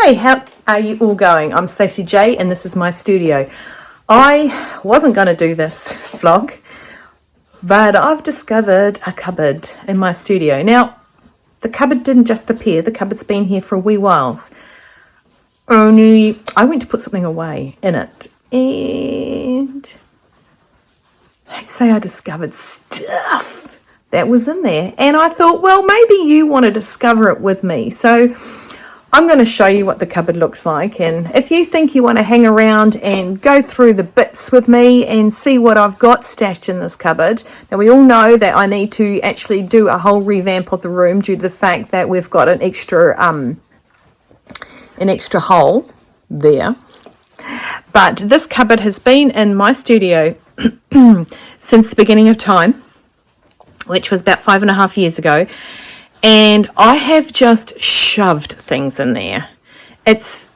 Hi, how are you all going? I'm Stacey J and this is my studio. I wasn't going to do this vlog, but I've discovered a cupboard in my studio. Now, the cupboard didn't just appear, the cupboard's been here for a wee whiles. Only I went to put something away in it and let's say I discovered stuff that was in there. And I thought, well, maybe you want to discover it with me. So I'm going to show you what the cupboard looks like, and if you think you want to hang around and go through the bits with me and see what I've got stashed in this cupboard. Now, we all know that I need to actually do a whole revamp of the room due to the fact that we've got an extra hole there. But this cupboard has been in my studio since the beginning of time, which was about 5.5 years ago. And I have just shoved things in there. It's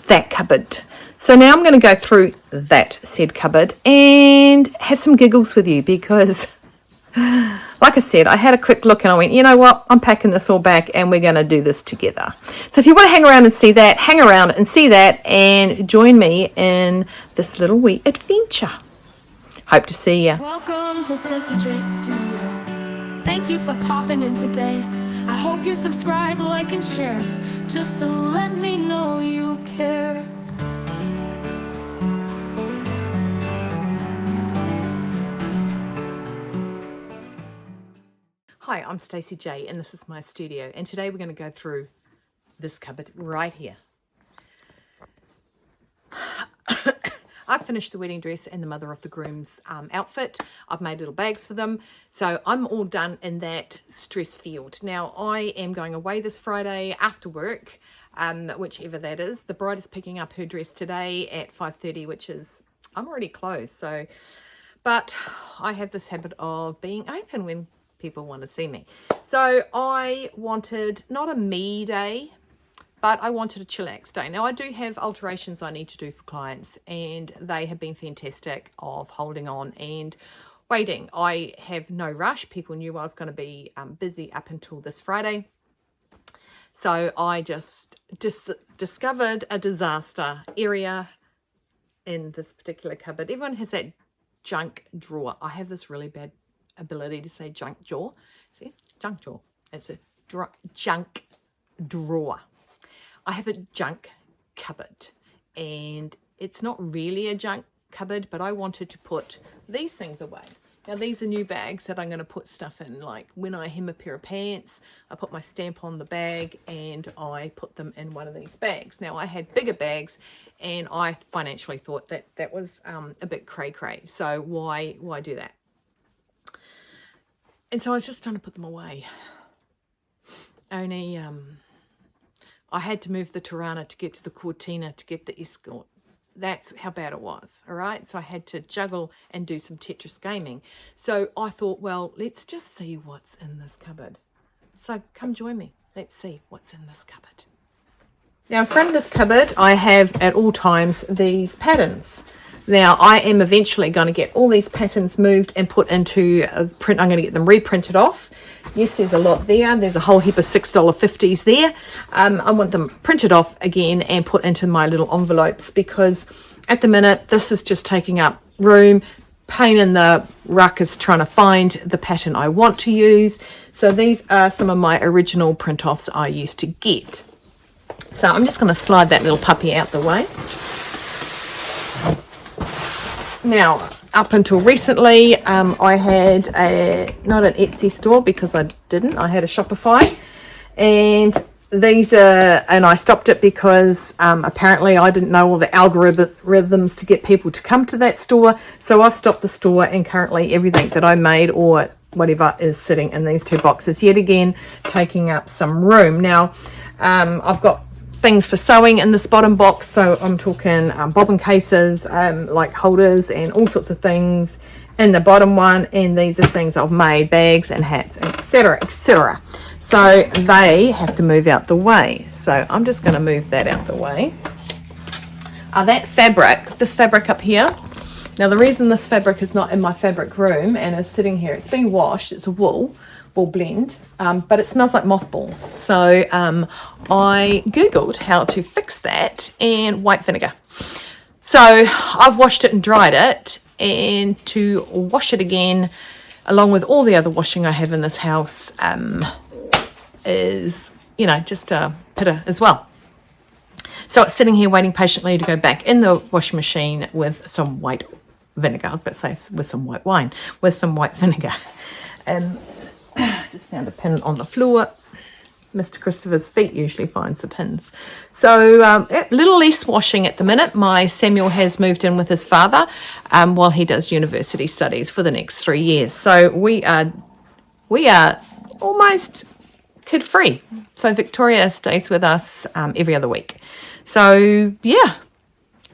that cupboard. So now I'm going to go through that said cupboard and have some giggles with you because, like I said, I had a quick look and I went, you know what, I'm packing this all back and we're going to do this together. So if you want to hang around and see that, hang around and see that and join me in this little wee adventure. Hope to see you. Welcome to Stacey J Studio. Thank you for popping in today. I hope you subscribe, like, and share, just to let me know you care. Hi, I'm Stacey J and this is my studio, and today we're going to go through this cupboard right here. I've finished the wedding dress and the mother of the groom's outfit. I've made little bags for them. So I'm all done in that stress field. Now, I am going away this Friday after work, whichever that is. The bride is picking up her dress today at 5:30, which is, I'm already closed. So, but I have this habit of being open when people want to see me. So I wanted not a me day, but I wanted a chillax day. Now, I do have alterations I need to do for clients, and they have been fantastic of holding on and waiting. I have no rush. People knew I was going to be busy up until this Friday. So I just discovered a disaster area in this particular cupboard. Everyone has that junk drawer. I have this really bad ability to say junk jaw. See? Junk jaw. It's a junk drawer. I have a junk cupboard, and it's not really a junk cupboard, but I wanted to put these things away. Now, these are new bags that I'm going to put stuff in, like when I hem a pair of pants, I put my stamp on the bag and I put them in one of these bags. Now, I had bigger bags and I financially thought that that was a bit cray-cray, so why do that? And so I was just trying to put them away. Only I had to move the Tirana to get to the Cortina to get the Escort. That's how bad it was, all right? So I had to juggle and do some Tetris gaming. So I thought, well, let's just see what's in this cupboard. So come join me. Let's see what's in this cupboard. Now, in front of this cupboard, I have at all times these patterns. Now, I am eventually going to get all these patterns moved and put into a print. I'm going to get them reprinted off. Yes, there's a lot there. There's a whole heap of $6.50s there. I want them printed off again and put into my little envelopes because at the minute, this is just taking up room. Pain in the ruckus trying to find the pattern I want to use. So these are some of my original print-offs I used to get. So I'm just going to slide that little puppy out the way. Now, up until recently, I had not an Etsy store because I didn't. I had a Shopify, and and I stopped it because apparently I didn't know all the algorithms to get people to come to that store. So I stopped the store, and currently everything that I made or whatever is sitting in these two boxes, yet again taking up some room. Now, I've got things for sewing in this bottom box, so I'm talking bobbin cases, like holders and all sorts of things in the bottom one, and these are things I've made, bags and hats, etc, etc. So they have to move out the way, so I'm just going to move that out the way. That fabric, this fabric up here, now the reason this fabric is not in my fabric room and is sitting here, it's been washed, it's a wool, will blend, but it smells like mothballs. So I googled how to fix that, and white vinegar. So I've washed it and dried it, and to wash it again along with all the other washing I have in this house is, you know, just a pitter as well. So it's sitting here waiting patiently to go back in the washing machine with some white vinegar. I was about to say with some white wine, with some white vinegar. Just found a pin on the floor. Mr. Christopher's feet usually finds the pins. So a little less washing at the minute. My Samuel has moved in with his father while he does university studies for the next 3 years. So we are almost kid-free. So Victoria stays with us every other week. So yeah,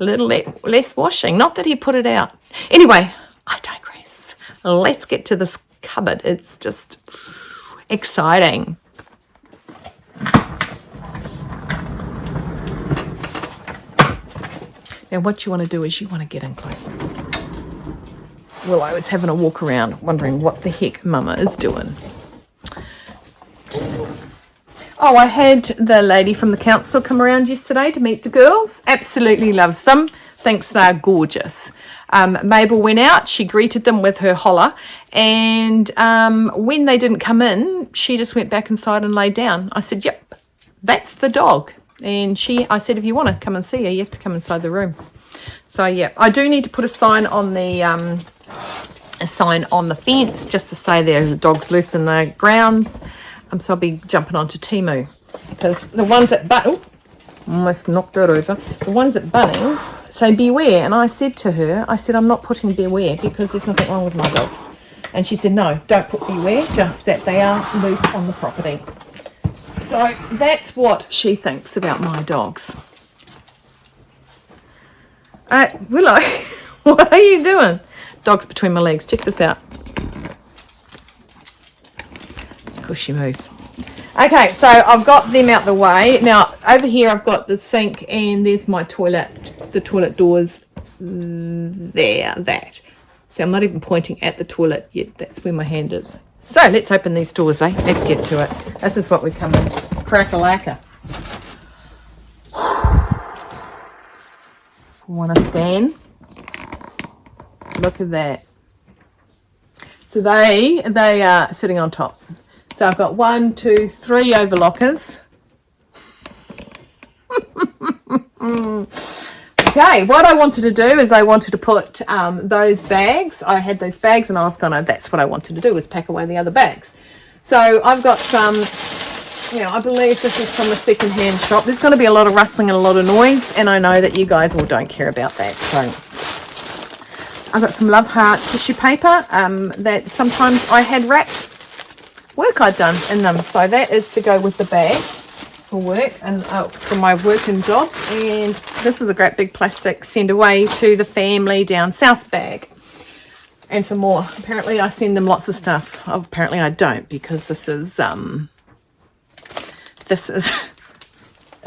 a little less washing. Not that he put it out. Anyway, I digress. Let's get to this cupboard. It's just exciting. Now what you want to do is you want to get in close. Well, I was having a walk around wondering what the heck Mama is doing. Oh, I had the lady from the council come around yesterday to meet the girls. Absolutely loves them. Thinks they're gorgeous. Mabel went out. She greeted them with her holler. And when they didn't come in, she just went back inside and laid down. I said, yep, that's the dog. And I said, if you want to come and see her, you have to come inside the room. So, yeah, I do need to put a sign on the fence just to say there's dogs loose in the grounds. So I'll be jumping onto Temu, because the ones at almost knocked it over. The ones at Bunnings say beware, and I said to her, I'm not putting beware because there's nothing wrong with my dogs. And she said, no, don't put beware, just that they are loose on the property. So that's what she thinks about my dogs. Willow, what are you doing? Dog's between my legs. Check this out. Of course she moves. Okay, so I've got them out the way. Now, over here I've got the sink, and there's my toilet. The toilet doors there, that. So I'm not even pointing at the toilet yet. That's where my hand is. So let's open these doors, eh? Let's get to it. This is what we come in. Crack-a-lacka. Want to scan? Look at that. So they are sitting on top. So I've got 1, 2, 3 overlockers. Okay, what I wanted to do is I wanted to put those bags. I had those bags and I was gonna, that's what I wanted to do, was pack away the other bags. So I've got some, I believe this is from a second-hand shop. There's going to be a lot of rustling and a lot of noise, and I know that you guys all don't care about that. So I've got some Love Heart tissue paper that sometimes I had wrapped work I'd done in them. So that is to go with the bag for work and for my work and jobs. And this is a great big plastic send away to the family down south bag. And some more. Apparently I send them lots of stuff. Oh, apparently I don't, because this is a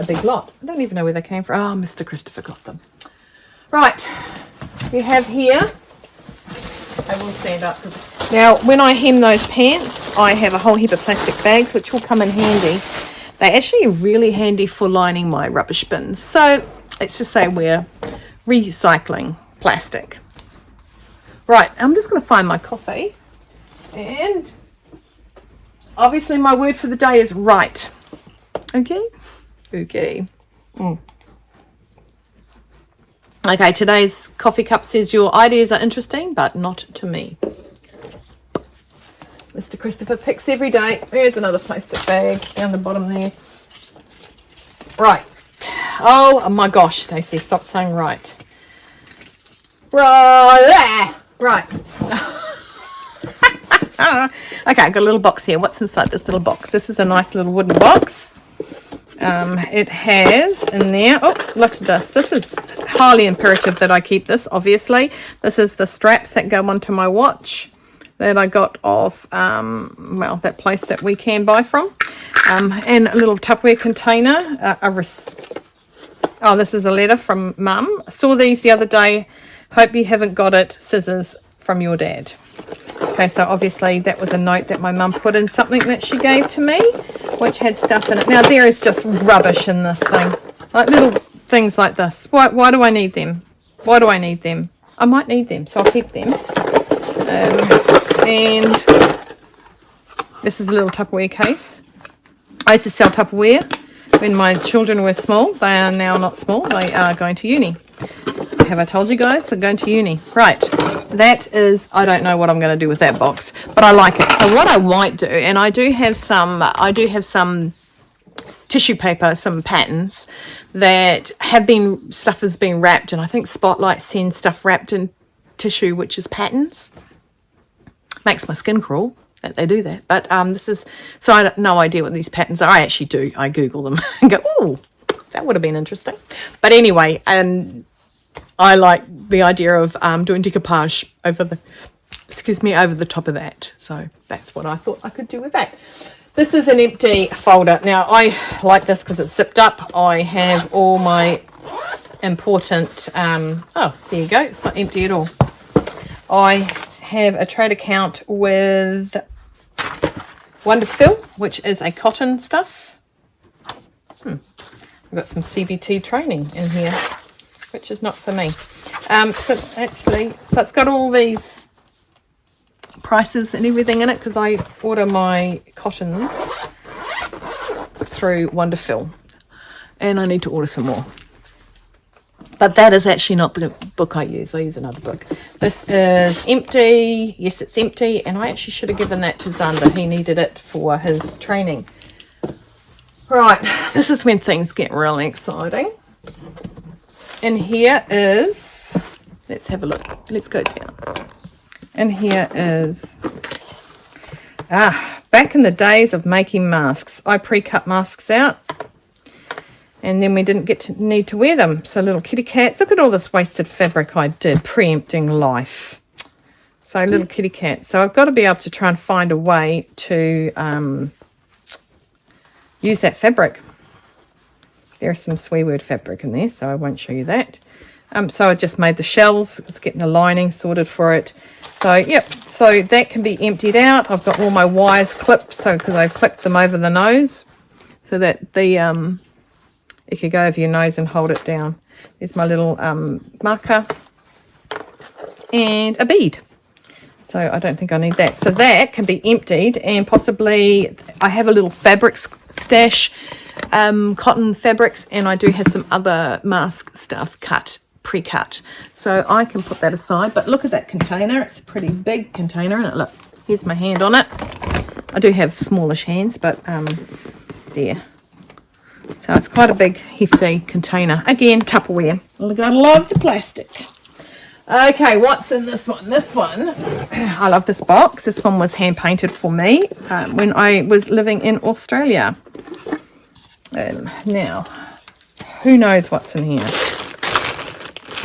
big lot. I don't even know where they came from. Oh, Mr. Christopher got them. Right, we have here, I will stand up. Now, when I hem those pants, I have a whole heap of plastic bags, which will come in handy. They're actually really handy for lining my rubbish bins. So let's just say we're recycling plastic. Right, I'm just going to find my coffee. And obviously my word for the day is right. Okay? Okay. Okay, today's coffee cup says your ideas are interesting, but not to me. Mr. Christopher picks every day. Here's another plastic bag down the bottom there. Right. Oh my gosh, Stacey, stop saying right. Right. Right. Okay, I've got a little box here. What's inside this little box? This is a nice little wooden box. It has in there, oh, look at this. This is highly imperative that I keep this, obviously. This is the straps that go onto my watch that I got off, that place that we can buy from. And a little Tupperware container. Oh, this is a letter from Mum. I saw these the other day. Hope you haven't got it. Scissors from your dad. Okay, so obviously that was a note that my mum put in something that she gave to me, which had stuff in it. Now there is just rubbish in this thing, like little things like this. Why do I need them? Why do I need them? I might need them, so I'll keep them. And this is a little Tupperware case. I used to sell Tupperware when my children were small. They are now not small. They are going to uni. Have I told you guys? They're going to uni. Right. That is, I don't know what I'm going to do with that box, but I like it. So what I might do, and I do have some tissue paper, some patterns that have been, stuff has been wrapped, and I think Spotlight sends stuff wrapped in tissue, which is patterns. Makes my skin crawl that they do that. But this is, so I have no idea what these patterns are. I actually do. I Google them and go, oh, that would have been interesting. But anyway, I like the idea of doing decoupage over the, over the top of that. So that's what I thought I could do with that. This is an empty folder. Now I like this because it's zipped up. I have all my important, oh, there you go. It's not empty at all. I have a trade account with Wonderful, which is a cotton stuff. I've got some CBT training in here, which is not for me. So it's got all these prices and everything in it because I order my cottons through Wonderful, and I need to order some more. But that is actually not the book I use. I use another book. This is empty. Yes, it's empty. And I actually should have given that to Zander. He needed it for his training. Right. This is when things get really exciting. And here is, let's have a look. Let's go down. And here is, back in the days of making masks, I pre-cut masks out. And then we didn't need to wear them. So little kitty cats. Look at all this wasted fabric I did, preempting life. So little kitty cats. So I've got to be able to try and find a way to use that fabric. There's some swear fabric in there, so I won't show you that. So I just made the shells. Just getting the lining sorted for it. So, yep. So that can be emptied out. I've got all my wires clipped, so because I've clipped them over the nose, so that the it could go over your nose and hold it down. There's my little marker and a bead. So I don't think I need that. So that can be emptied, and possibly I have a little fabric stash, cotton fabrics, and I do have some other mask stuff pre-cut. So I can put that aside. But look at that container. It's a pretty big container, isn't it? Look, here's my hand on it. I do have smallish hands, but there. So it's quite a big, hefty container. Again, Tupperware. Look, I love the plastic. Okay, what's in this one? This one, I love this box. This one was hand painted for me when I was living in Australia. Now, who knows what's in here?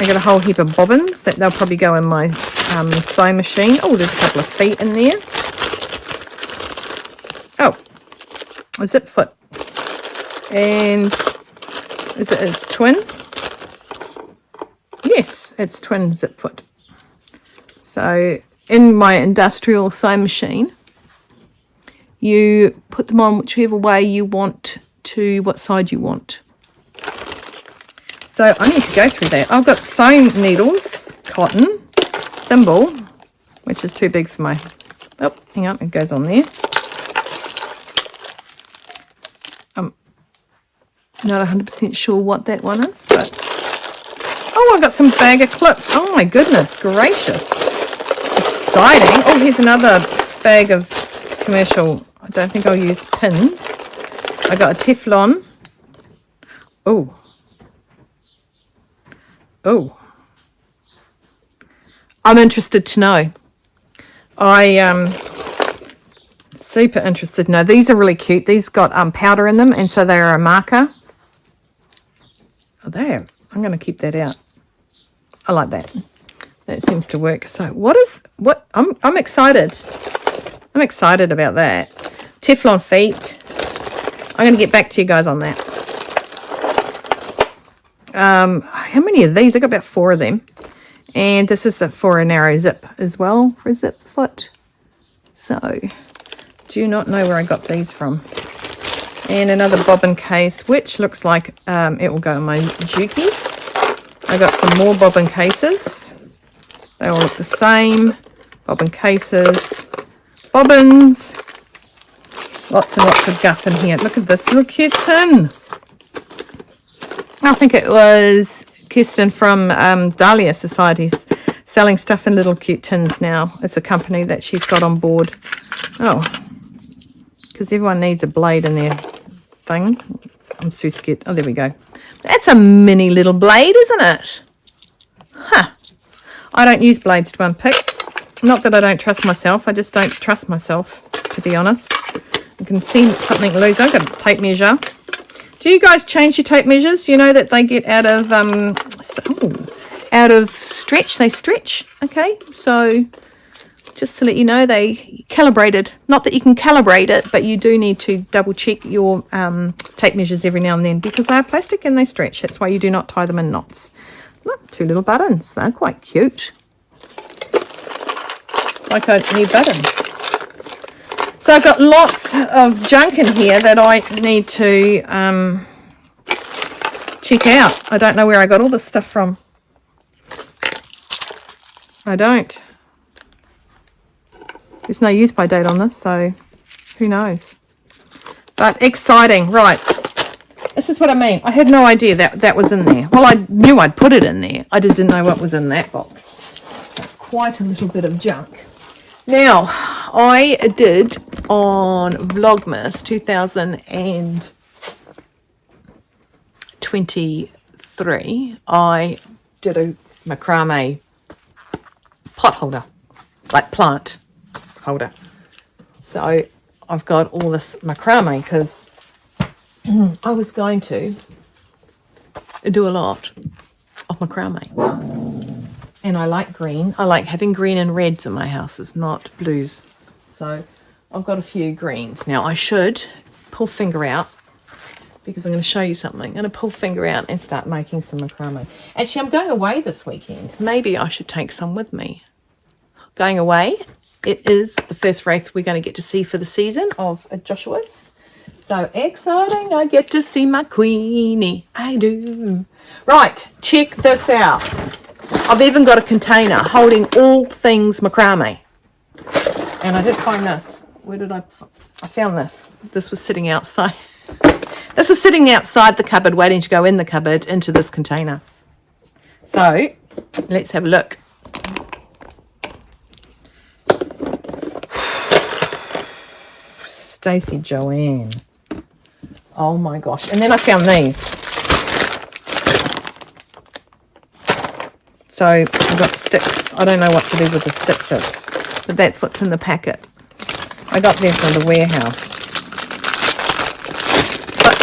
I got a whole heap of bobbins that they'll probably go in my sewing machine. Oh, there's a couple of feet in there. Oh, a zip foot. And is it its twin? Yes, it's twin zip foot. So in my industrial sewing machine, you put them on whichever way you want to, what side you want. So I need to go through that. I've got sewing needles, cotton, thimble, which is too big for my, oh, hang on, it goes on there. Not 100% sure what that one is, but oh, I've got some bag of clips. Oh my goodness gracious, exciting. Oh, here's another bag of commercial. I don't think I'll use pins. I got a Teflon. Oh, I'm interested to know. Super interested to know. These are really cute. These got powder in them, and so they're a marker. Oh, there. I'm going to keep that out. I like that. That seems to work. So I'm excited. I'm excited about that. Teflon feet. I'm going to get back to you guys on that. How many of these? I got about 4 of them. And this is for a narrow zip as well, for a zip foot. So, do not know where I got these from. And another bobbin case, which looks like it will go in my Juki. I got some more bobbin cases. They all look the same. Bobbin cases, bobbins. Lots and lots of guff in here. Look at this little cute tin. I think it was Kirsten from Dahlia Society's selling stuff in little cute tins now. It's a company that she's got on board. Oh, because everyone needs a blade in their thing. I'm too scared. Oh, there we go. That's a mini little blade, isn't it? Huh. I don't use blades to unpick. Not that I don't trust myself. I just don't trust myself, to be honest. You can see something loose. I've got a tape measure. Do you guys change your tape measures? You know that they get out of stretch. They stretch. Okay, so just to let you know, they calibrated. Not that you can calibrate it, but you do need to double check your tape measures every now and then because they are plastic and they stretch. That's why you do not tie them in knots. Look, 2 little buttons. They're quite cute. Like I need buttons. So I've got lots of junk in here that I need to check out. I don't know where I got all this stuff from. I don't. There's no use by date on this, so who knows. But exciting. Right. This is what I mean. I had no idea that was in there. Well, I knew I'd put it in there. I just didn't know what was in that box. Quite a little bit of junk. Now, I did on Vlogmas 2023, I did a macrame pot holder, like plant holder. So I've got all this macrame because I was going to do a lot of macrame. And I like green. I like having green and reds in my house. It's not blues. So I've got a few greens. Now I should pull finger out because I'm going to show you something. I'm going to pull finger out and start making some macrame. Actually, I'm going away this weekend. Maybe I should take some with me. Going away. It is the first race we're going to get to see for the season of Joshua's. So exciting. I get to see my Queenie. I do. Right. Check this out. I've even got a container holding all things macrame. And I did find this. Where did I found this. This was sitting outside. This was sitting outside the cupboard, waiting to go in the cupboard into this container. So, let's have a look. Stacey Joanne. Oh my gosh. And then I found these. So I've got sticks. I don't know what to do with the stick bits, but that's what's in the packet. I got them from the warehouse. But,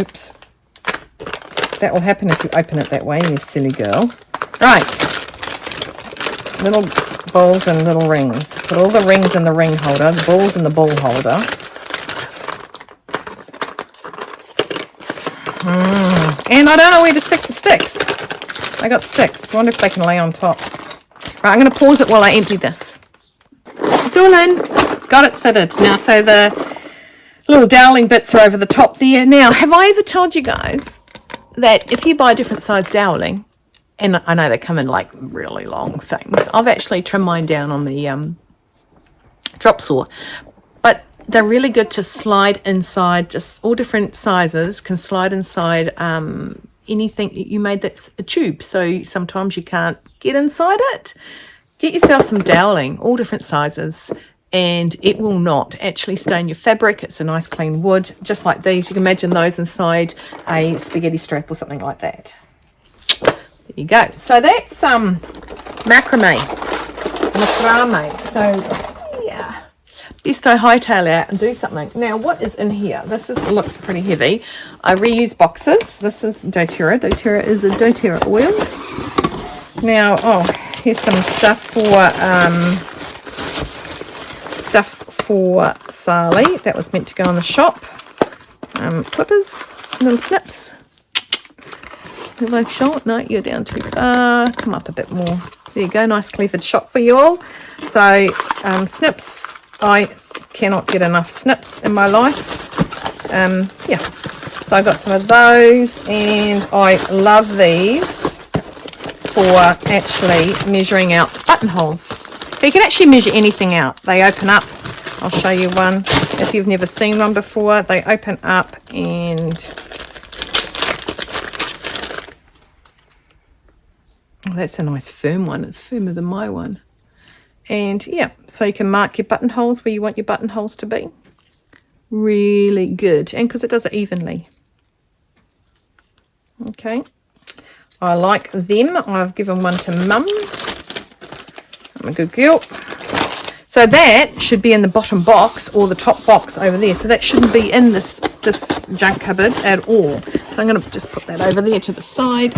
oops. That will happen if you open it that way, you silly girl. Right. Little balls and little rings. Put all the rings in the ring holder, the balls in the ball holder. And I don't know where to stick the sticks. I got sticks. I wonder if they can lay on top. Right, I'm going to pause it while I empty this. It's all in. Got it fitted. Now, so the little doweling bits are over the top there. Now, have I ever told you guys that if you buy different size doweling, and I know they come in like really long things, I've actually trimmed mine down on the drop saw, but they're really good to slide inside. Just all different sizes can slide inside anything you made that's a tube, so sometimes you can't get inside it. Get yourself some doweling, all different sizes, and it will not actually stain your fabric. It's a nice clean wood, just like these. You can imagine those inside a spaghetti strap or something like that. There you go. So that's macrame. So yeah, best I hightail out and do something. Now, what is in here? This looks pretty heavy. I reuse boxes. This is doTERRA. doTERRA is a doTERRA oils. Now, oh, here's some stuff for Sally. That was meant to go in the shop. Clippers, little snips. Have I shot? No, you're down too far. Come up a bit more. There you go. Nice cleavage shot for you all. So, snips. I cannot get enough snips in my life. Yeah, so I got some of those, and I love these for actually measuring out buttonholes. You can actually measure anything out. They open up. I'll show you one if you've never seen one before. They open up, and oh, that's a nice firm one. It's firmer than my one. And yeah, so you can mark your buttonholes where you want your buttonholes to be. Really good, and because it does it evenly. Okay, I like them. I've given one to Mum. I'm a good girl. So that should be in the bottom box or the top box over there. So that shouldn't be in this junk cupboard at all. So I'm going to just put that over there to the side.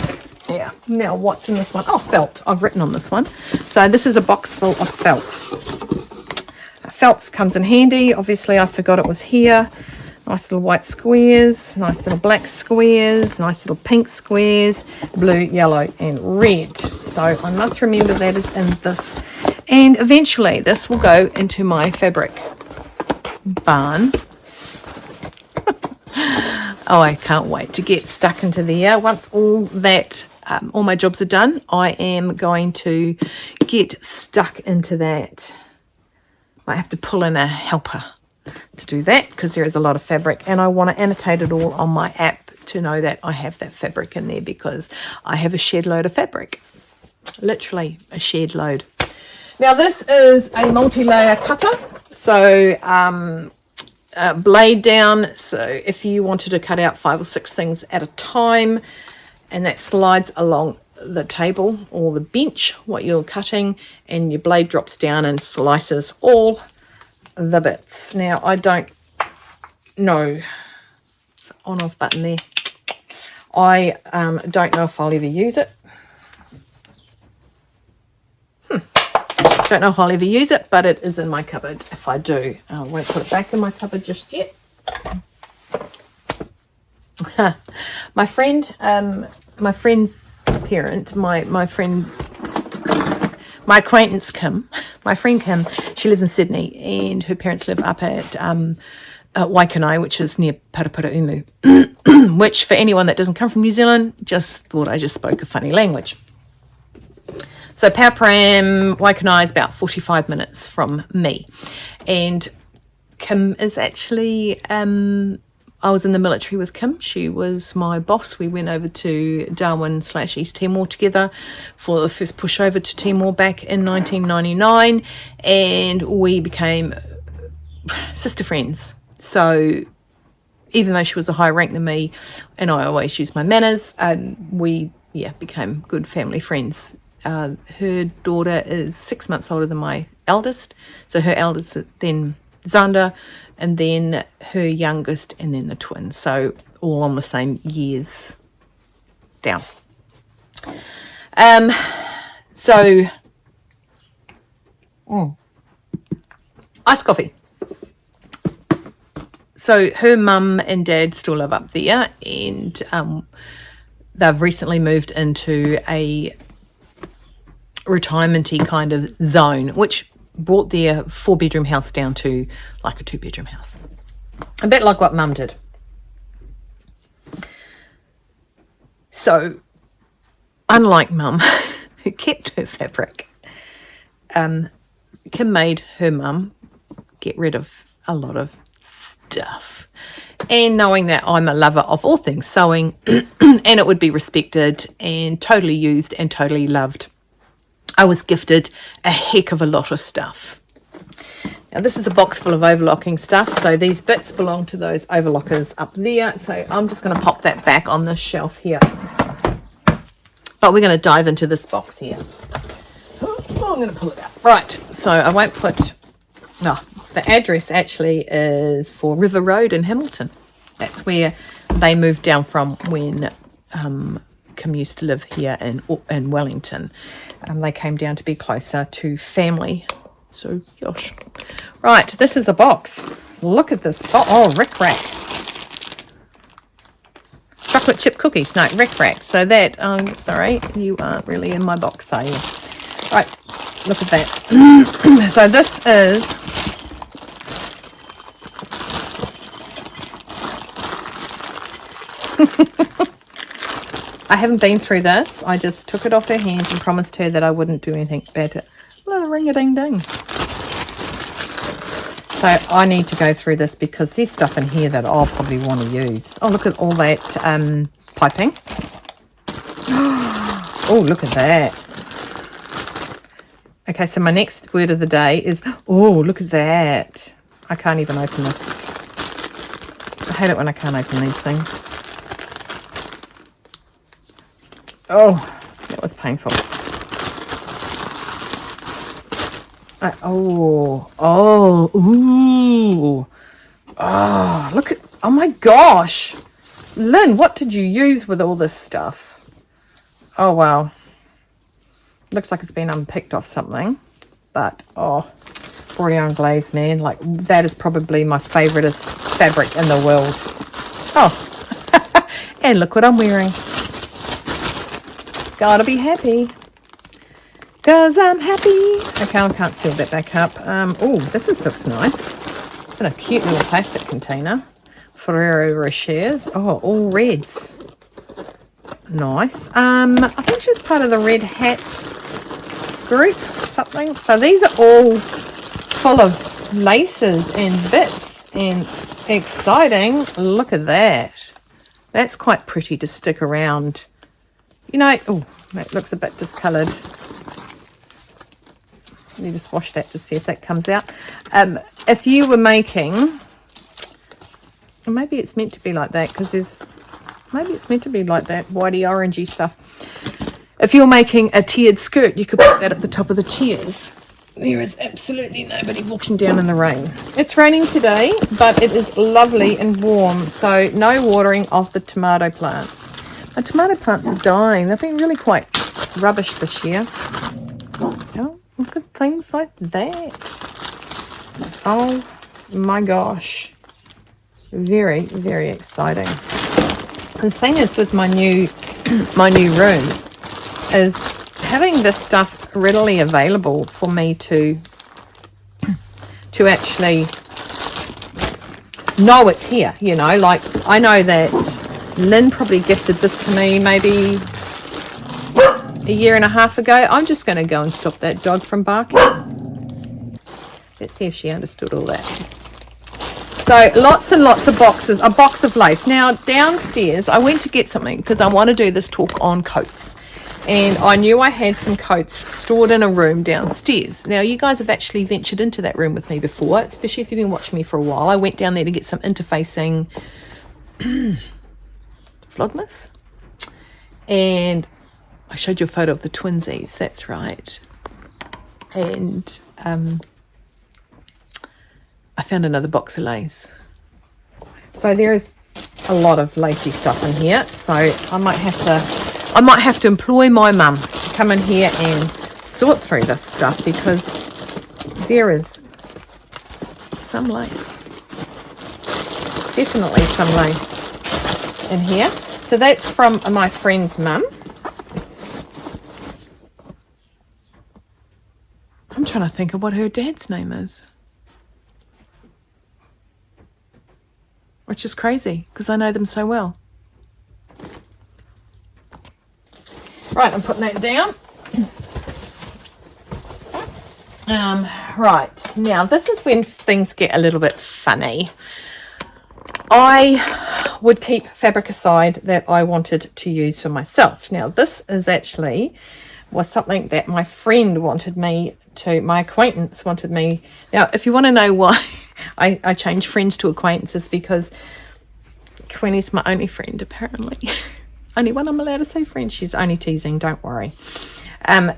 Yeah. Now what's in this one? Oh, felt. I've written on this one. So this is a box full of felt. Felt comes in handy. Obviously, I forgot it was here. Nice little white squares, nice little black squares, nice little pink squares, blue, yellow, and red. So I must remember that is in this. And eventually, this will go into my fabric barn. Oh, I can't wait to get stuck into there. Once all that, all my jobs are done, I am going to get stuck into that. I have to pull in a helper to do that because there is a lot of fabric, and I want to annotate it all on my app to know that I have that fabric in there because I have a shed load of fabric. Literally a shed load. Now this is a multi-layer cutter, so blade down, so if you wanted to cut out 5 or 6 things at a time, and that slides along the table or the bench what you're cutting, and your blade drops down and slices all the bits. Now I don't know, it's an on off button there. I don't know if I'll ever use it. Don't know if I'll ever use it, but it is in my cupboard. If I do, I won't put it back in my cupboard just yet. My friend's parent, my acquaintance Kim, my friend Kim, she lives in Sydney, and her parents live up at Waikanai, which is near Paraparaumu, which for anyone that doesn't come from New Zealand, just thought I just spoke a funny language. So Paraparaumu, Waikanai is about 45 minutes from me, and Kim is actually, I was in the military with Kim. She was my boss. We went over to Darwin/East Timor together for the first pushover to Timor back in 1999, and we became sister friends. So even though she was a higher rank than me, and I always used my manners, we became good family friends. Her daughter is 6 months older than my eldest, so her eldest then Xander, and then her youngest, and then the twins, so all on the same years down. Iced coffee. So her mum and dad still live up there, and they've recently moved into a retirement-y kind of zone, which brought their 4-bedroom house down to like a 2-bedroom house. A bit like what Mum did. So, unlike Mum, who kept her fabric, Kim made her mum get rid of a lot of stuff. And knowing that I'm a lover of all things sewing, and it would be respected and totally used and totally loved, I was gifted a heck of a lot of stuff. Now this is a box full of overlocking stuff, so these bits belong to those overlockers up there, so I'm just going to pop that back on this shelf here. But we're going to dive into this box here. Oh, I'm going to pull it out. Right, so I won't put... the address actually is for River Road in Hamilton. That's where they moved down from when Kim used to live here in Wellington. They came down to be closer to family. So, gosh. Right, this is a box. Look at this. Oh, Rick Rack. Chocolate chip cookies. No, Rick Rack. So that, sorry, you aren't really in my box, are you? Right, look at that. So this is haven't been through this. I just took it off her hands and promised her that I wouldn't do anything bad to it. What a ring-a-ding-ding. So I need to go through this because there's stuff in here that I'll probably want to use. Oh, look at all that piping. Oh, look at that. Okay, so my next word of the day is, oh, look at that. I can't even open this. I hate it when I can't open these things. Oh, that was painful. Ooh. Oh, look at, oh my gosh. Lynn, what did you use with all this stuff? Oh, wow. Looks like it's been unpicked off something. But, oh, Bourdieu glaze, man. Like, that is probably my favouriteest fabric in the world. Oh, and look what I'm wearing. Gotta be happy. Because I'm happy. Okay, I can't seal that back up. Oh, this looks nice. It's in a cute little plastic container. Ferrero Rochers. Oh, all reds. Nice. I think she's part of the Red Hat group, something. So these are all full of laces and bits and exciting. Look at that. That's quite pretty to stick around. You know, oh, that looks a bit discoloured. Let me just wash that to see if that comes out. If you were making, maybe it's meant to be like that because maybe it's meant to be like that whitey orangey stuff. If you're making a tiered skirt, you could put that at the top of the tiers. There is absolutely nobody walking down in the rain. It's raining today, but it is lovely and warm, so no watering of the tomato plants. My tomato plants are dying. They've been really quite rubbish this year. Oh, look at things like that. Oh my gosh. Very, very exciting. The thing is with my new room is having this stuff readily available for me to actually know it's here, you know, like I know that Lynn probably gifted this to me maybe a year and a half ago. I'm just going to go and stop that dog from barking. Let's see if she understood all that. So lots and lots of boxes, a box of lace. Now downstairs I went to get something because I want to do this talk on coats. And I knew I had some coats stored in a room downstairs. Now, you guys have actually ventured into that room with me before, especially if you've been watching me for a while. I went down there to get some interfacing Vlogmas. And I showed you a photo of the twinsies, that's right. And I found another box of lace. So there's a lot of lacy stuff in here. So I might have to employ my mum to come in here and sort through this stuff because there is some lace. Definitely some lace in here. So that's from my friend's mum. I'm trying to think of what her dad's name is. Which is crazy because I know them so well. Right, I'm putting that down. Right, now this is when things get a little bit funny. I would keep fabric aside that I wanted to use for myself. Now this is was something that my friend wanted me to, my acquaintance wanted me. Now if you want to know why I changed friends to acquaintances, because Queenie's my only friend apparently. Only one I'm allowed to say friend. She's only teasing, don't worry.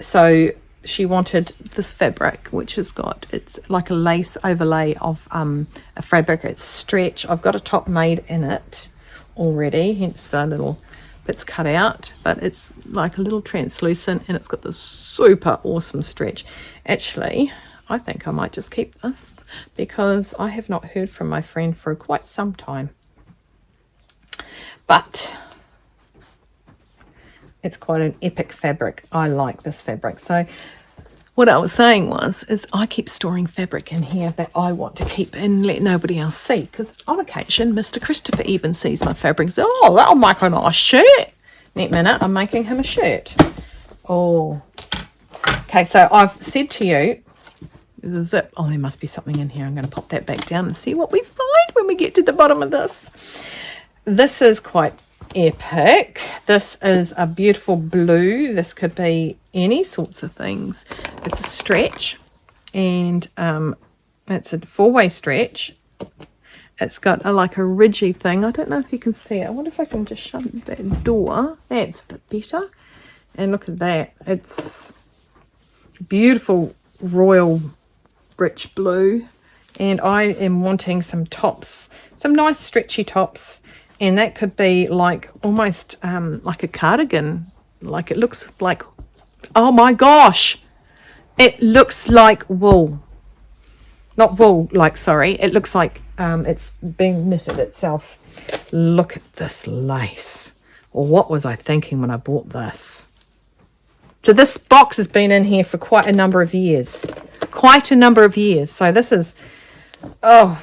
So she wanted this fabric, which has got, it's like a lace overlay of a fabric. It's stretch. I've got a top made in it already, hence the little bits cut out. But it's like a little translucent, and it's got this super awesome stretch. Actually, I think I might just keep this because I have not heard from my friend for quite some time. But it's quite an epic fabric. I like this fabric. So what I was saying is I keep storing fabric in here that I want to keep and let nobody else see. Because on occasion, Mr. Christopher even sees my fabric and says, oh, that'll make a nice shirt. neat minute, I'm making him a shirt. Oh, okay, so I've said to you, the zip, oh, there must be something in here. I'm going to pop that back down and see what we find when we get to the bottom of this. This is quite epic. This is a beautiful blue. This could be any sorts of things. It's a stretch, and it's a 4-way stretch. It's got like a ridgy thing. I don't know if you can see it. I wonder if I can just shut that door. That's a bit better. And look at that. It's beautiful royal rich blue. And I am wanting some tops, some nice stretchy tops. And that could be like almost like a cardigan. Like it looks like, oh my gosh, it looks like wool. Not wool, like, sorry. It looks like it's been knitted itself. Look at this lace. Well, what was I thinking when I bought this? So this box has been in here for quite a number of years. Quite a number of years. So this is, oh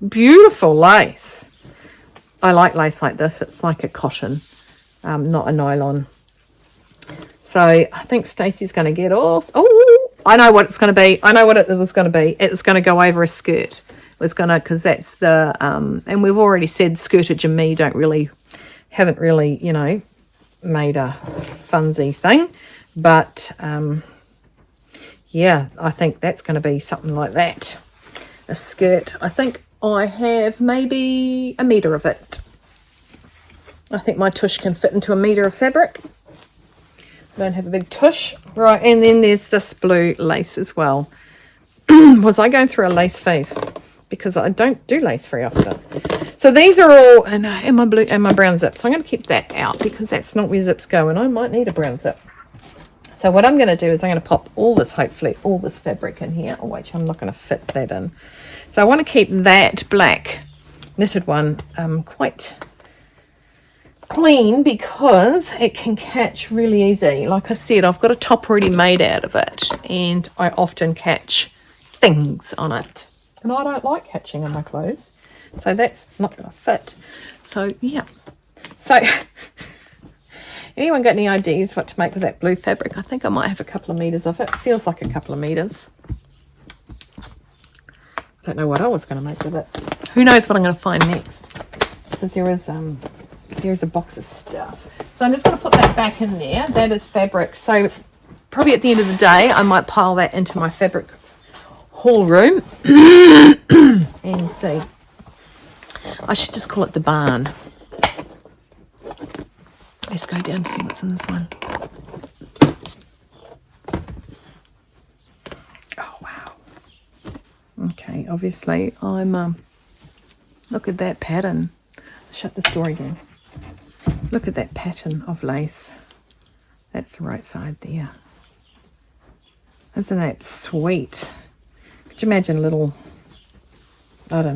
beautiful lace. I like lace like this. It's like a cotton, not a nylon. So I think Stacey's going to get off. Oh, I know what it's going to be. I know what it was going to be. It's going to go over a skirt. It was going to, because that's the, and we've already said Skirtage and me haven't really, you know, made a funsy thing. But, yeah, I think that's going to be something like that. A skirt. I think I have maybe a metre of it. I think my tush can fit into a metre of fabric. I don't have a big tush. Right, and then there's this blue lace as well. Was I going through a lace phase? Because I don't do lace very often. So these are all in my blue and my brown zip. So I'm going to keep that out because that's not where zips go, and I might need a brown zip. So what I'm going to do is I'm going to pop all this, hopefully, all this fabric in here. Oh, wait, I'm not going to fit that in. So I want to keep that black knitted one quite clean because it can catch really easy. Like I said, I've got a top already made out of it, and I often catch things on it. And I don't like catching on my clothes. So that's not going to fit. So, yeah. So, anyone got any ideas what to make with that blue fabric? I think I might have a couple of metres of it. Feels like a couple of metres. Don't know what I was going to make with it. Who knows what I'm going to find next? Because there's a box of stuff. So I'm just going to put that back in there. That is fabric. So probably at the end of the day, I might pile that into my fabric haul room and see. I should just call it the barn. Let's go down and see what's in this one. Oh, wow. Okay, obviously I'm, look at that pattern. Shut this door again. Look at that pattern of lace. That's the right side there. Isn't that sweet? Could you imagine little, I don't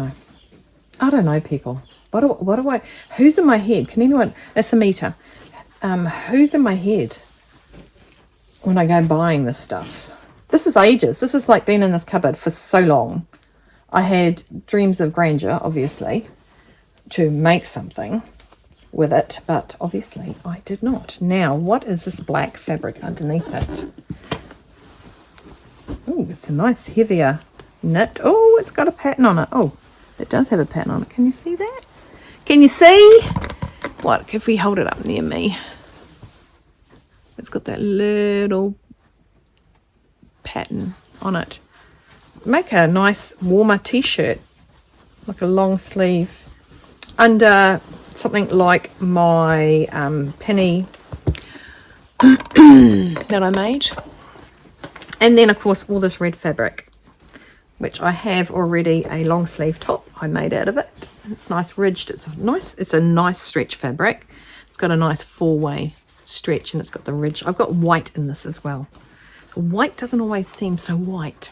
know, people. What do I, who's in my head? Can anyone, that's a meter. Who's in my head when I go buying this stuff? This is ages. This is like been in this cupboard for so long. I had dreams of grandeur, obviously, to make something with it, but obviously I did not. Now, what is this black fabric underneath it? Oh, it's a nice heavier knit. Oh, it's got a pattern on it. Oh, it does have a pattern on it. Can you see that? Can you see? What if we hold it up near me? It's got that little pattern on it. Make a nice warmer t-shirt, like a long sleeve under something like my penny that I made. And then of course all this red fabric, which I have already a long sleeve top I made out of it. It's nice ridged. It's a nice stretch fabric. It's got a nice 4-way stretch, and it's got the ridge. I've got white in this as well. White doesn't always seem so white.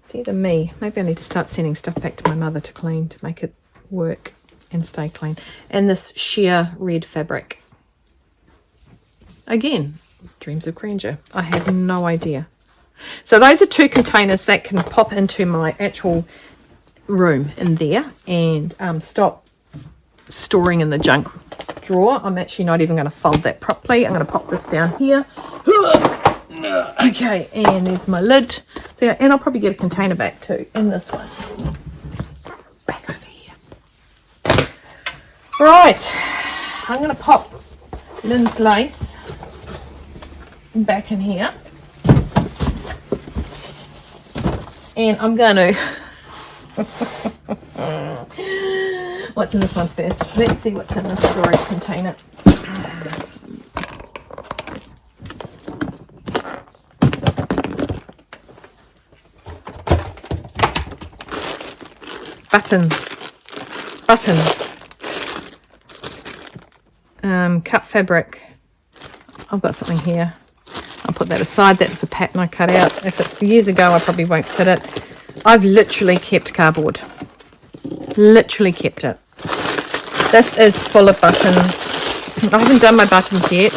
See, to me, maybe I need to start sending stuff back to my mother to clean, to make it work and stay clean. And this sheer red fabric. Again, dreams of grandeur. I have no idea. So those are 2 containers that can pop into my actual room in there and stop storing in the junk drawer. I'm actually not even going to fold that properly. I'm going to pop this down here. Okay, and there's my lid. So, and I'll probably get a container back too in this one. Back over here. Right, I'm going to pop Lynn's lace back in here. And I'm going to... What's in this one first? Let's see what's in this storage container. Buttons. Cut fabric. I've got something here. I'll put that aside. That's a pattern I cut out. If it's years ago, I probably won't fit it. I've literally kept cardboard. Literally kept it. This is full of buttons. I haven't done my buttons yet.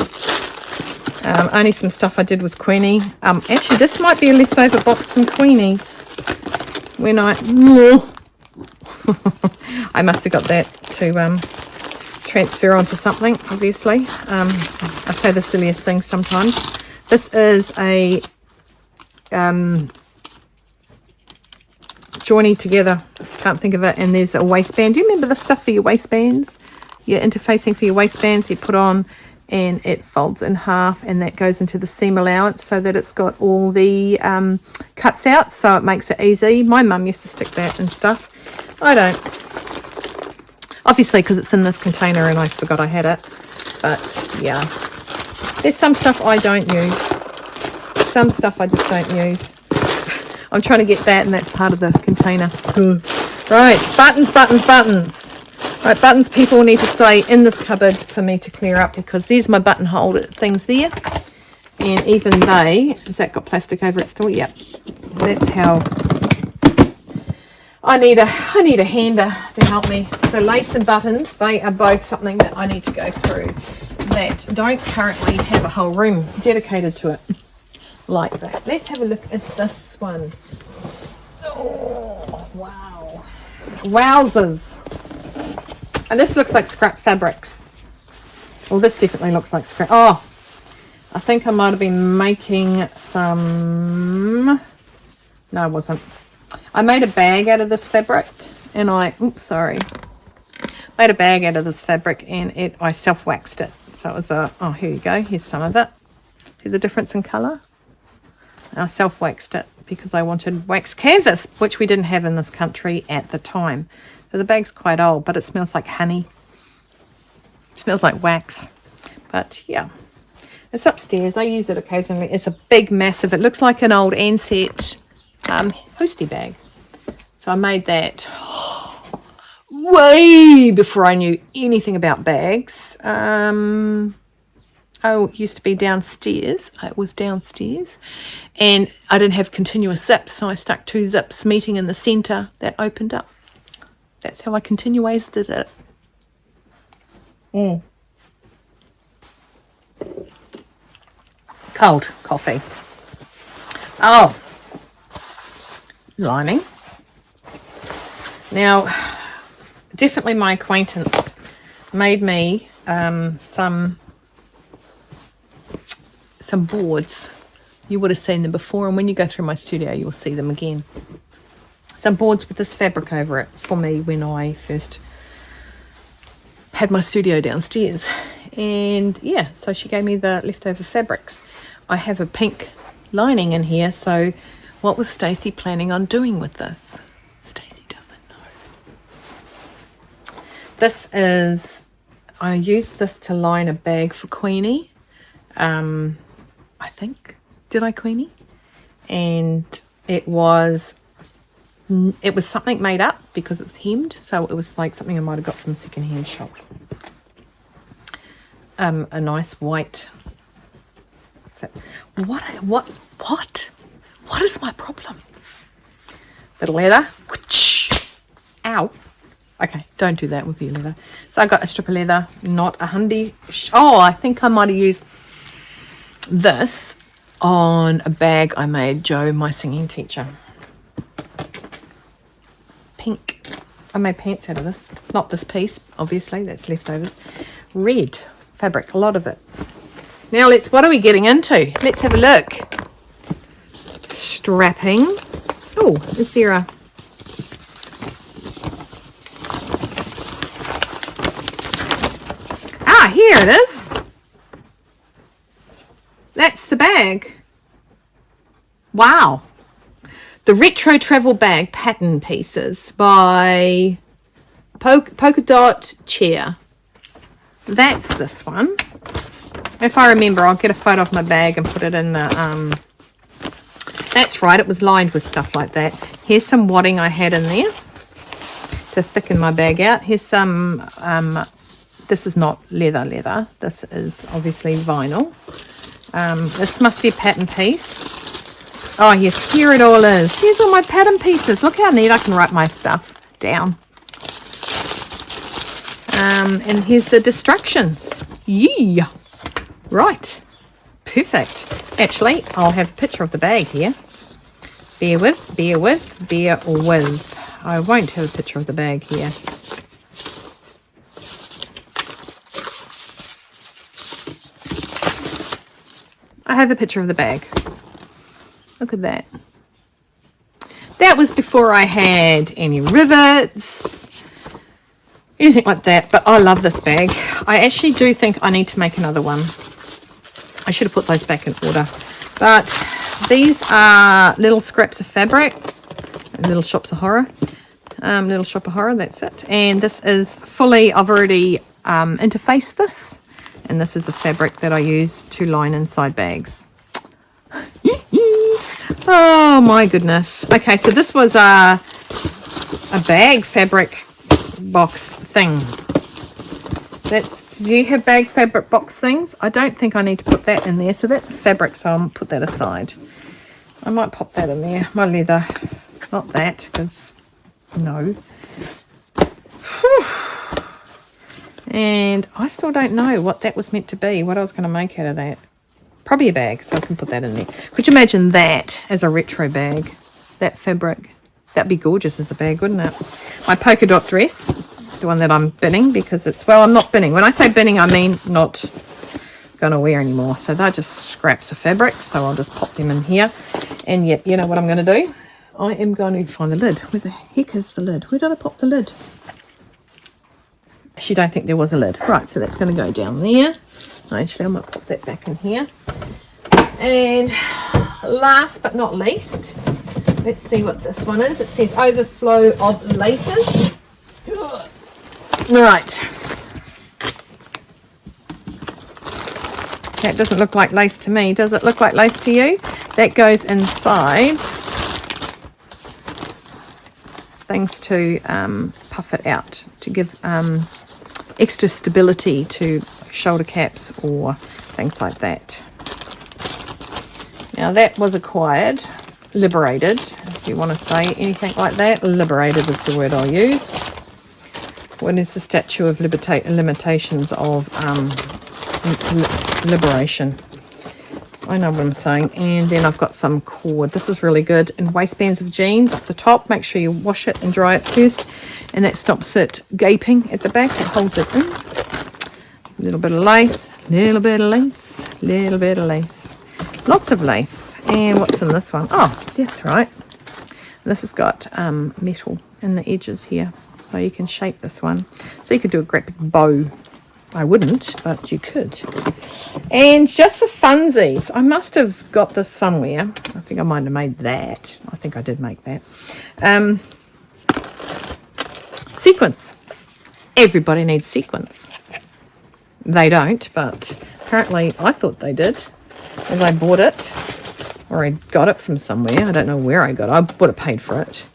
Only some stuff I did with Queenie. Actually, this might be a leftover box from Queenie's. When I must have got that to transfer onto something, obviously. I say the silliest things sometimes. This is a joining together, can't think of it, and there's a waistband. Do you remember the stuff for your waistbands? Your interfacing for your waistbands you put on, and it folds in half, and that goes into the seam allowance so that it's got all the cuts out, so it makes it easy. My mum used to stick that and stuff. I don't, obviously, because it's in this container and I forgot I had it. But yeah, there's some stuff I don't use, some stuff I just don't use. I'm trying to get that, and that's part of the container. Right, buttons. Right, buttons, people need to stay in this cupboard for me to clear up, because there's my button holder things there. And even they, has that got plastic over it still? Yep. That's how I need a hander to help me. So lace and buttons, they are both something that I need to go through that don't currently have a whole room dedicated to it. Like that. Let's have a look at this one. Oh, wow. Wowzers. And this looks like scrap fabrics. Well, this definitely looks like scrap. Oh, I think I might have been making some... No, I wasn't. I made a bag out of this fabric, and I... Oops, sorry. Made a bag out of this fabric, and I self-waxed it. So it was a... Oh, here you go. Here's some of it. See the difference in colour? I self-waxed it because I wanted wax canvas, which we didn't have in this country at the time. So the bag's quite old, but it smells like honey. It smells like wax. But yeah, it's upstairs. I use it occasionally. It's a big, massive, it looks like an old Ansett hoosty bag. So I made that way before I knew anything about bags. It used to be downstairs. It was downstairs, and I didn't have continuous zips, so I stuck 2 zips meeting in the centre that opened up. That's how I continuated it. Cold coffee. Oh, lining. Now, definitely my acquaintance made me some boards. You would have seen them before, and when you go through my studio you will see them again. Some boards with this fabric over it for me when I first had my studio downstairs. And yeah, so she gave me the leftover fabrics. I have a pink lining in here, so what was Stacey planning on doing with this? Stacey doesn't know. This is, I used this to line a bag for Queenie. I think, did I, Queenie? And it was something made up because it's hemmed, so it was like something I might have got from a second-hand shop. A nice white. What is my problem? Bit of leather. Ow. Okay, don't do that with your leather. So I got a strip of leather, not a hundy. Oh, I think I might have used this on a bag I made Joe, my singing teacher. Pink. I made pants out of this. Not this piece, obviously, that's leftovers. red fabric, a lot of it. Now what are we getting into? Let's have a look. Strapping. Oh, is there a... Ah, here it is. That's the bag. Wow. The Retro Travel Bag Pattern Pieces by Polka Dot Chair. That's this one. If I remember, I'll get a photo of my bag and put it in the... That's right, it was lined with stuff like that. Here's some wadding I had in there to thicken my bag out. Here's some... this is not leather. This is obviously vinyl. This must be a pattern piece. Oh, yes, here it all is. Here's all my pattern pieces. Look how neat I can write my stuff down. And here's the distractions. Yeah. Right. Perfect. Actually, I'll have a picture of the bag here. Bear with. I won't have a picture of the bag here. I have a picture of the bag. Look at that. That was before I had any rivets, anything like that. But I love this bag. I actually do think I need to make another one. I should have put those back in order. But these are little scraps of fabric. Little Shops of Horror. Little Shop of Horror, that's it. And this is fully, I've already interfaced this. And this is the fabric that I use to line inside bags. Oh my goodness. Okay, so this was a bag fabric box thing. Do you have bag fabric box things? I don't think I need to put that in there. So that's fabric, so I'll put that aside. I might pop that in there. My leather. Not that, because no. Whew. And I still don't know what that was meant to be, what I was going to make out of that. Probably a bag, so I can put that in there. Could you imagine that as a retro bag? That fabric. That'd be gorgeous as a bag, wouldn't it? My polka dot dress, the one that I'm binning because it's... Well, I'm not binning. When I say binning, I mean not going to wear anymore. So they're just scraps of fabric, so I'll just pop them in here. And yep, you know what I'm going to do? I am going to find the lid. Where the heck is the lid? Where did I pop the lid? Actually, don't think there was a lid. Right, so that's going to go down there. Actually, I might put that back in here. And last but not least, let's see what this one is. It says overflow of laces. Right. That doesn't look like lace to me. Does it look like lace to you? That goes inside things to puff it out, to give extra stability to shoulder caps or things like that. Now that was acquired, liberated, if you want to say anything like that. Liberated is the word I'll use. When is the statue of limitations of liberation? I know what I'm saying. And then I've got some cord. This is really good. And waistbands of jeans up the top. Make sure you wash it and dry it first. And that stops it gaping at the back. It holds it in. A little bit of lace. Little bit of lace. Little bit of lace. Lots of lace. And what's in this one? Oh, that's right. This has got metal in the edges here. So you can shape this one. So you could do a great big bow. I wouldn't, but you could. And just for funsies, I must have got this somewhere. I think I might have made that. I think I did make that. Sequins. Everybody needs sequins. They don't, but apparently I thought they did. As I bought it, or I got it from somewhere. I don't know where I got it. I would have paid for it.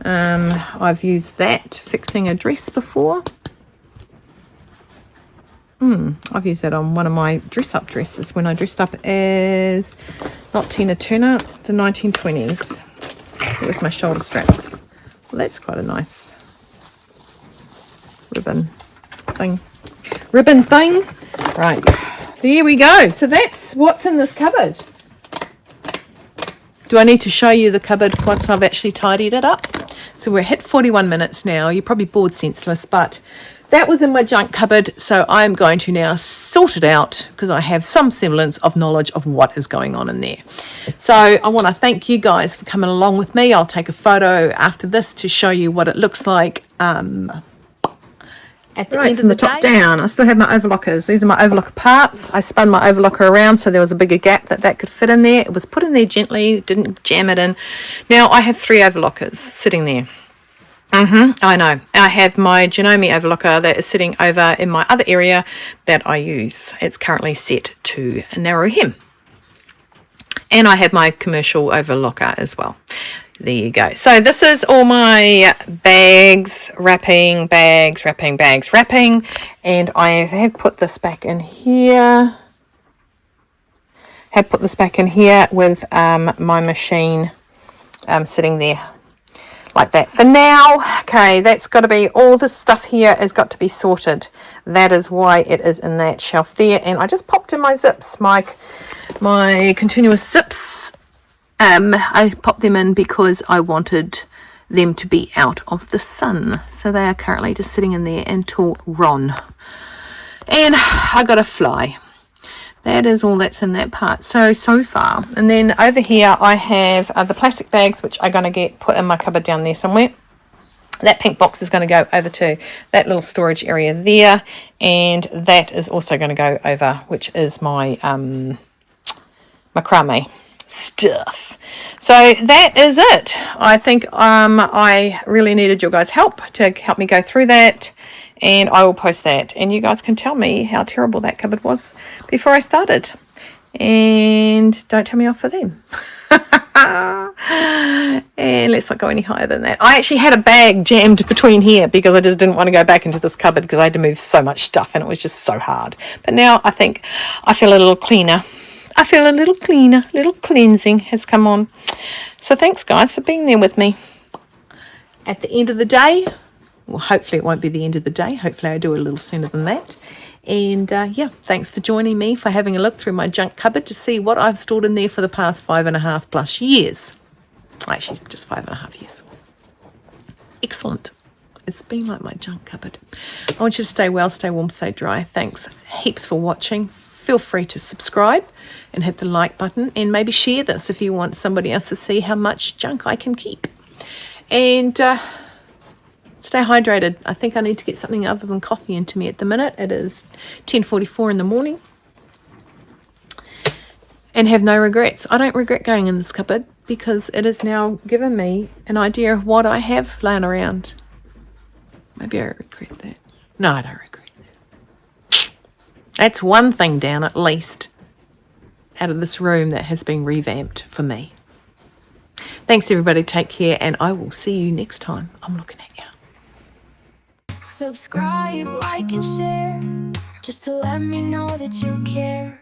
I've used that fixing a dress before. I've used that on one of my dress-up dresses when I dressed up as, not Tina Turner, the 1920s. With my shoulder straps. Well, that's quite a nice ribbon thing. Right, there we go. So that's what's in this cupboard. Do I need to show you the cupboard once I've actually tidied it up? So we're hit 41 minutes now. You're probably bored senseless, but that was in my junk cupboard, so I'm going to now sort it out because I have some semblance of knowledge of what is going on in there. So I want to thank you guys for coming along with me. I'll take a photo after this to show you what it looks like at the end of the top down. I still have my overlockers. These are my overlocker parts. I spun my overlocker around so there was a bigger gap that could fit in there. It was put in there gently, didn't jam it in. Now I have 3 overlockers sitting there. I know. I have my Janome overlocker that is sitting over in my other area that I use. It's currently set to narrow hem. And I have my commercial overlocker as well. There you go. So this is all my bags, wrapping. And I have put this back in here. With my machine sitting there. Like that for now. Okay, that's got to be, all this stuff here has got to be sorted. That is why it is in that shelf there. And I just popped in my zips, my continuous zips. I popped them in because I wanted them to be out of the sun. So they are currently just sitting in there until Ron. And I got a fly. That is all that's in that part so far. And then over here I have the plastic bags, which I'm going to get put in my cupboard down there somewhere. That pink box is going to go over to that little storage area there, and that is also going to go over, which is my macrame stuff. So that is it. I think I really needed your guys' help to help me go through that. And I will post that, and you guys can tell me how terrible that cupboard was before I started, and don't tell me off for them. And let's not go any higher than that. I actually had a bag jammed between here because I just didn't want to go back into this cupboard because I had to move so much stuff and it was just so hard. But now I think I feel a little cleaner. Little cleansing has come on. So thanks guys for being there with me. At the end of the day, well, hopefully it won't be the end of the day. Hopefully I do a little sooner than that. And yeah, thanks for joining me, for having a look through my junk cupboard to see what I've stored in there for the past 5.5 plus years. Actually, just 5.5 years. Excellent. It's been like my junk cupboard. I want you to stay well, stay warm, stay dry. Thanks heaps for watching. Feel free to subscribe and hit the like button, and maybe share this if you want somebody else to see how much junk I can keep. And stay hydrated. I think I need to get something other than coffee into me at the minute. It is 10:44 in the morning. And have no regrets. I don't regret going in this cupboard because it has now given me an idea of what I have laying around. Maybe I regret that. No, I don't regret that. That's one thing down at least out of this room that has been revamped for me. Thanks everybody. Take care, and I will see you next time. I'm looking at you. Subscribe, like, and share, just to let me know that you care.